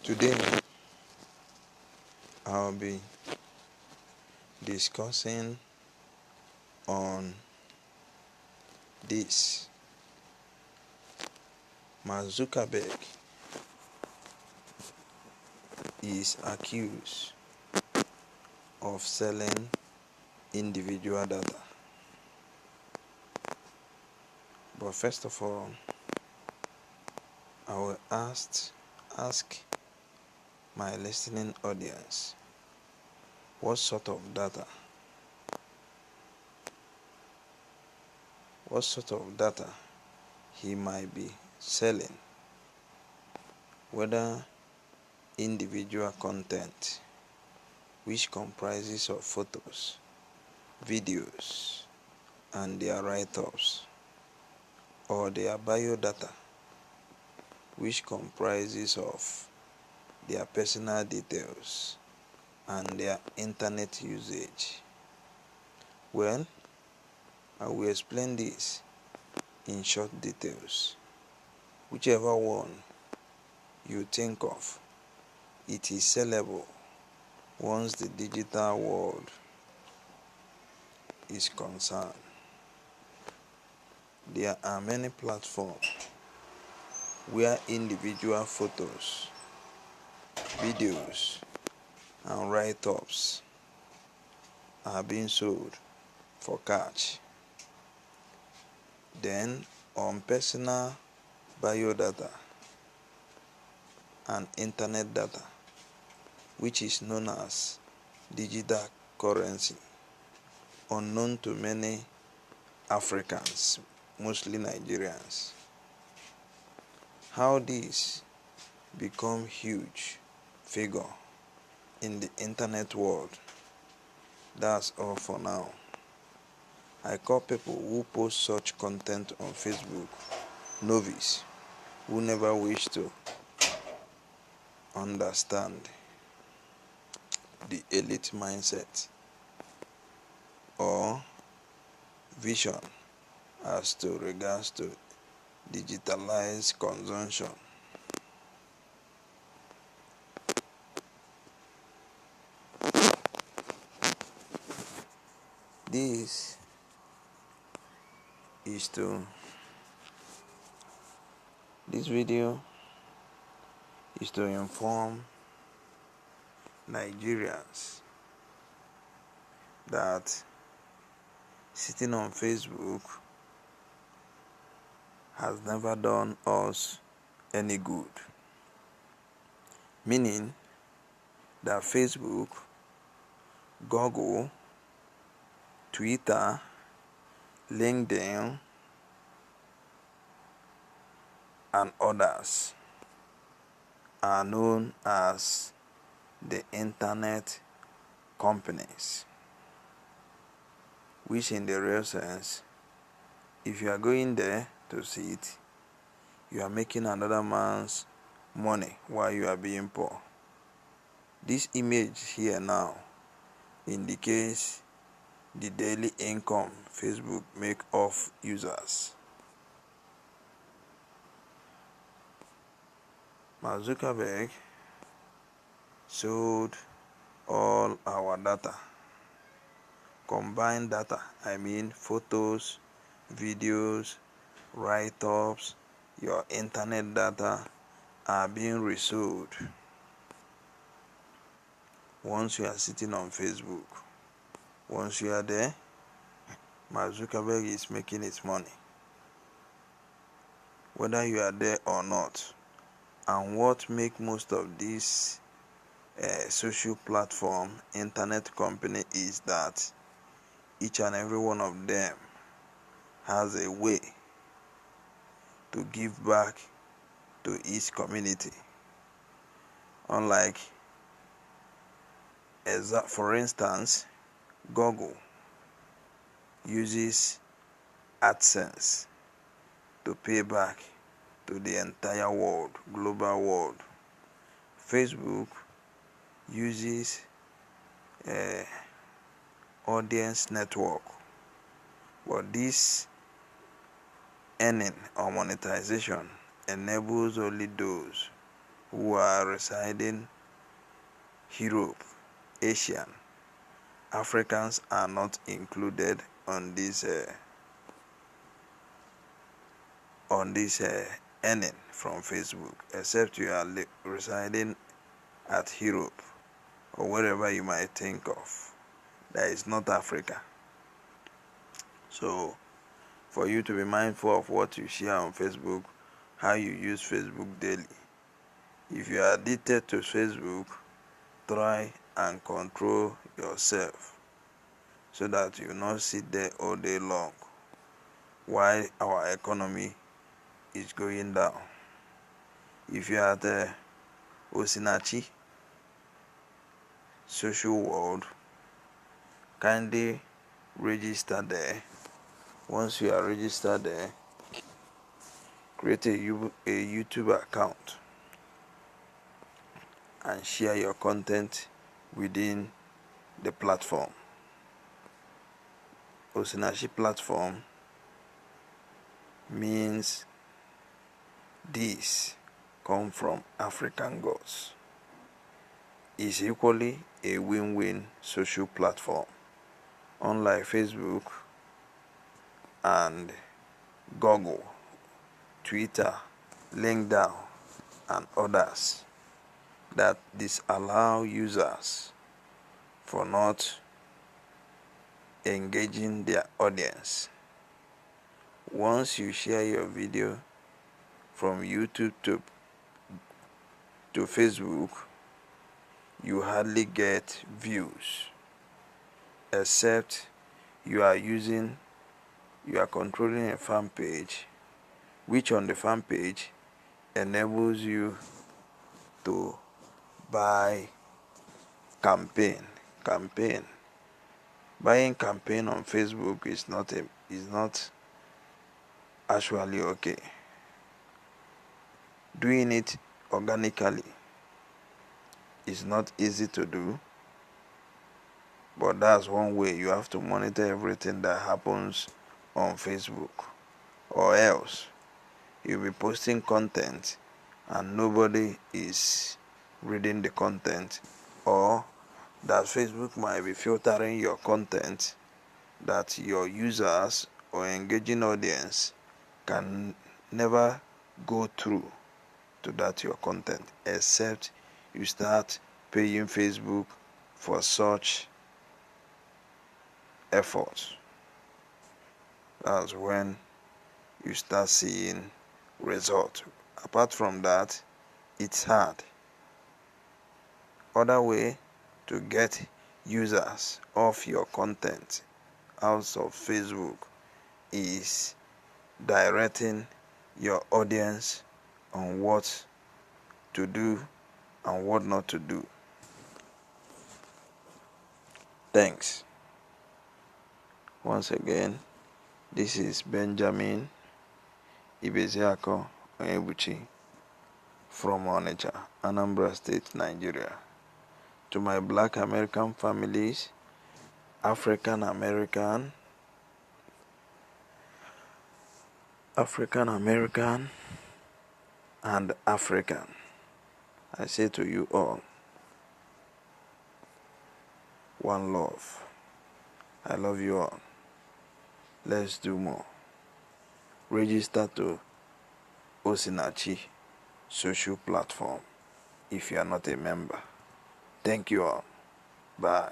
Today, I'll be discussing on this. Mark Zuckerberg is accused of selling individual data. But first of all, I will ask my listening audience what sort of data he might be selling, whether individual content which comprises of photos, videos, and their write-ups, or their biodata which comprises of their personal details and their internet usage. Well, I will explain this in short details. Whichever one you think of, it is sellable once the digital world is concerned. There are many platforms where individual photos, videos, and write-ups are being sold for cash. Then, on personal biodata and internet data, which is known as digital currency, unknown to many Africans, mostly Nigerians. How this become huge figure in the internet world, that's all for now. I call people who post such content on Facebook novice, who never wish to understand the elite mindset or vision as to regards to digitalized consumption. This video is to inform Nigerians that sitting on Facebook has never done us any good. Meaning that Facebook, Google, Twitter, LinkedIn, and others are known as the internet companies, which in the real sense, if you are going there to see it, you are making another man's money while you are being poor. This image here now indicates the daily income Facebook make off users. Mark Zuckerberg sold all our data, combined data, I mean photos, videos, write-ups, your internet data are being resold. Once you are sitting on Facebook, once you are there, Mark Zuckerberg is making its money, whether you are there or not. And what make most of these social platform internet company is that each and every one of them has a way to give back to its community. Unlike, for instance, Google uses AdSense to pay back to the entire world, global world. Facebook uses audience network, but this earning or monetization enables only those who are residing Europe, Asian, Africans are not included on this earning from Facebook, except you are residing at Europe or wherever you might think of. That is not Africa. So for you to be mindful of what you share on Facebook, how you use Facebook daily. If you are addicted to Facebook, try and control yourself so that you not sit there all day long while our economy is going down. If you are at Osinachi social world, kindly register there. Once you are registered there, create a YouTube account and share your content within the platform. Osinachi platform means this come from African gods. It's equally a win-win social platform. Unlike Facebook and Google, Twitter, LinkedIn, and others that disallow users for not engaging their audience. Once you share your video from YouTube to Facebook, you hardly get views, except you are controlling a fan page, which on the fan page enables you to buy campaign. Buying campaign on Facebook is not actually okay. Doing it organically is not easy to do, but that's one way. You have to monitor everything that happens on Facebook, or else you'll be posting content and nobody is reading the content, or that Facebook might be filtering your content that your users or engaging audience can never go through to that your content, except you start paying Facebook for such efforts. That's when you start seeing results. Apart from that, it's hard. Other way to get users of your content out of Facebook is directing your audience on what to do and what not to do. Thanks. Once again, this is Benjamin Ibeziako Onyebuchi from Onitsha, Anambra State, Nigeria. To my Black American families, African American, and African, I say to you all, one love. I love you all. Let's do more. Register to Osinachi social platform if you are not a member. Thank you all. Bye.